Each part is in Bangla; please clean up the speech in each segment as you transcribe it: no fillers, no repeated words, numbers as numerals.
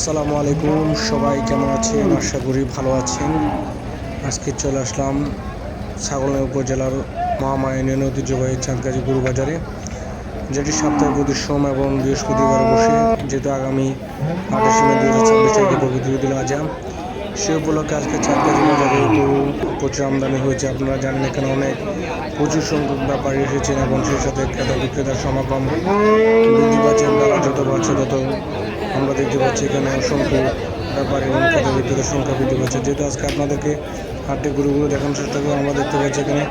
আসসালামু আলাইকুম, সবাই কেমন আছেন? আশা করি ভালো আছেন। আজকে চলে আসলাম ছাগলনাইয়া উপজেলার মহামায়ানী ঐতিহ্যবাহী চাঁদগাজী গরু বাজারে, যেটি সপ্তাহে প্রতি সোম এবং বৃহস্পতিবার বসে। যেহেতু আগামী 28 মে 2026 তারিখে পবিত্র ঈদুল আজহা, সে উপলক্ষে আজকে চাঁদগাজী বাজারে গরু প্রচুর আমদানি হয়েছে। আপনারা জানেন এখানে প্রচুর সংখ্যক ব্যাপারী এসেছেন এবং সেই সাথে ক্রেতা বিক্রেতার সমাগম বৃদ্ধি পাচ্ছে। বেলা যত বাড়ছে তত আমরা দেখতে পাচ্ছি এখানে অসংখ্য ব্যাপারী এবং ক্রেতা বিক্রেতার সংখ্যা বৃদ্ধি পাচ্ছে। যেহেতু আজকে আপনাদেরকে হাটে গরুগুলো দেখানোর চেষ্টা করি, আমরা দেখতে পাচ্ছি এখানে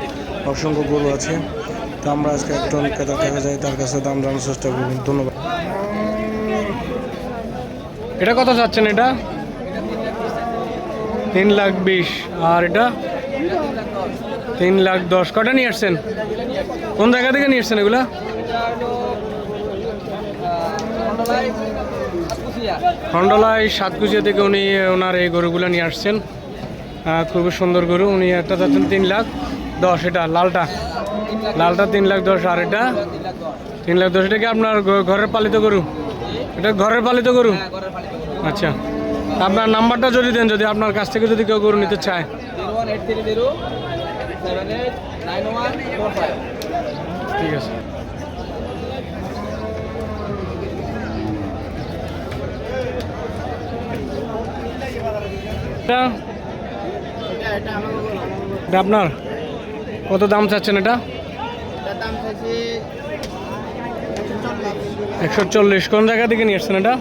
অসংখ্য গরু আছে। তো আমরা আজকে একজন ক্রেতা দেখা যায়, তার কাছে দাম জানার চেষ্টা করব। ধন্যবাদ। এটা কত চাচ্ছেন? এটা 3,20,000। আর এটা 3,10,000। কটা নিয়ে আসছেন? কোন জায়গা থেকে নিয়ে আসছেন এগুলা? খন্ডলাই সাতকুচিয়া থেকে উনি ওনার এই গরুগুলো নিয়ে আসছেন। খুবই সুন্দর গরু। উনি একটা চাচ্ছেন 3,10,000। এটা লালটা 3,10,000। আর এটা 3,10,000। এটা কি আপনার ঘরের পালিত গরু? এটা ঘরের পালিত গরু? আচ্ছা, আপনার নাম্বারটা যদি দেন, যদি আপনার কাছ থেকে যদি কেউ গরু নিতে চায়। 01830789145। ঠিক আছে। এটা আপনার কত দাম চাচ্ছেন? এটা 140। কোন জায়গা থেকে নিয়ে আসছেন? এটা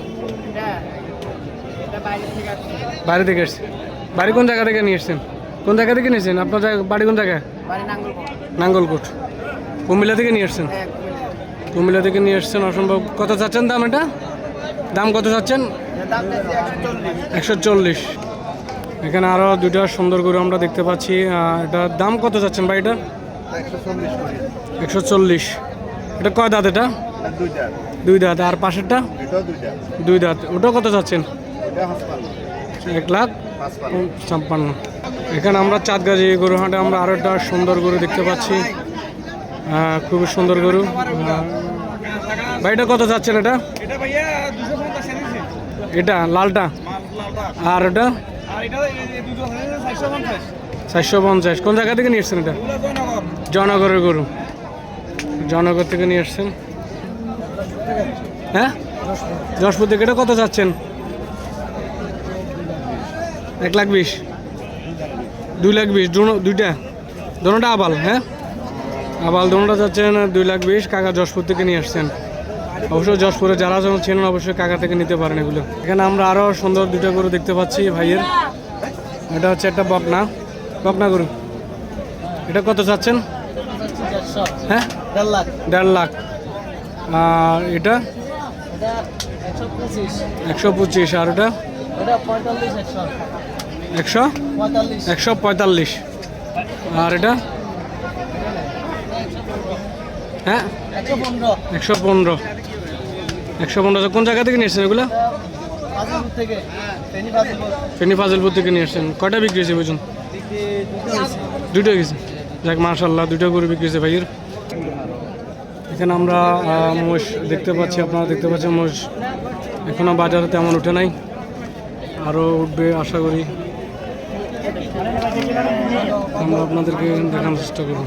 বাইরে থেকে আসছে। বাড়ি কোন জায়গা থেকে নিয়ে এসছেন? কোন জায়গা থেকে নিয়েছেন? আপনার বাড়ি কোন জায়গায়? নাঙ্গলকোট। কুমিল্লা থেকে নিয়ে এসছেন? কুমিল্লা থেকে নিয়ে এসছেন। অসম্ভব। কত চাচ্ছেন দাম? এটা দাম কত চাচ্ছেন? 140। এখানে আরও দুইটা সুন্দর গরু আমরা দেখতে পাচ্ছি। এটার দাম কত চাচ্ছেন ভাই? এটা 140। এটা কয় দাঁত? এটা দুই দাঁত। আর পাশেরটা? দুই দাঁত। ওটা কত চাচ্ছেন? 1,55,000। এখানে আমরা চাঁদগাজী গরু হাটে আমরা আরও একটা সুন্দর গরু দেখতে পাচ্ছি। খুবই সুন্দর গরু। ভাই এটা কত চাচ্ছেন? এটা লালটা। আর এটা 450। কোন জায়গা থেকে নিয়ে এসছেন? এটা জয়নগরের গরু। জয়নগর থেকে নিয়ে এসছেন। হ্যাঁ, যশপুর থেকে। এটা কত চাচ্ছেন? 1,20,000। 2,20,000। দুইটা দোনোটা আবাল? হ্যাঁ, আবাল দোনোটা চাচ্ছেন 2,20,000। কাকা যশপুর থেকে নিয়ে আসছেন। অবশ্যই যশপুরে যারা চেনেন অবশ্যই কাকা থেকে নিতে পারেন এগুলো। এখানে আমরা আরও সুন্দর দুইটা গরু দেখতে পাচ্ছি ভাইয়ের। এটা হচ্ছে একটা বকনা গরু। এটা কত চাচ্ছেন? হ্যাঁ, 1,50,000। আর এটা 125। আর এটা 145। আর এটা হ্যাঁ 115। 115। কোন জায়গা থেকে নিয়ে এসছেন এগুলো? ফেনী ফাজিলপুর থেকে নিয়ে এসছেন। কয়টা বিক্রি হয়েছে বুঝুন? দুটো গেছে। যাক, মাশাআল্লাহ, দুটো গরু বিক্রি হয়েছে ভাইয়ের। এখানে আমরা মোষ দেখতে পাচ্ছি। আপনারা দেখতে পাচ্ছেন মোষ এখনও বাজারে তেমন উঠে নাই, আরও উঠবে আশা করি। আমরা আপনাদেরকে দেখানোর চেষ্টা করব।